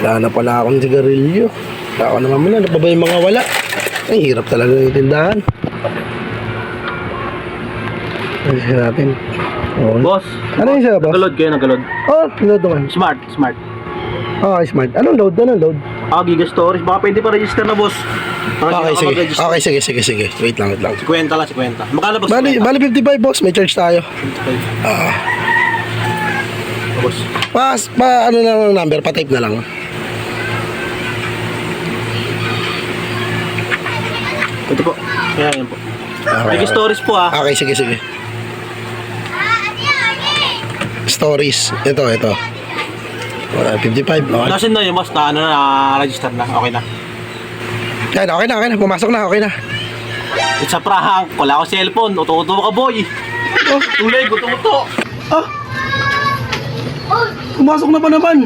Wala na pala akong sigarilyo. Ako naman muna, ano pa ba yung mga wala? Ay, hirap talaga yung tindahan. Ayun natin. Oh. Boss, Ano yung isa, boss? nagalod kayo, nagalod. Oh, load naman. Smart. Oh, smart. Anong load? Anong load? Giga Storage. Baka pwede pa register na, boss. Okay, sige. Wait lang. 50 lang, 50. Magkano, boss? Bali 55, boss. May charge tayo. Boss. Ano na ang number? Pa-type na lang. Ito po. Yan po. Okay. Giga Storage po, ha. Okay, sige. Stories. Ito. 55. Okay. Nasin na yun, boss. Na-register na. Okay na. Yan, okay na. Pumasok na, okay na. It's a prank. Wala akong cellphone. Uto-uto ka, boy. Oh, Tulay, uto-uto. pumasok na pa naman.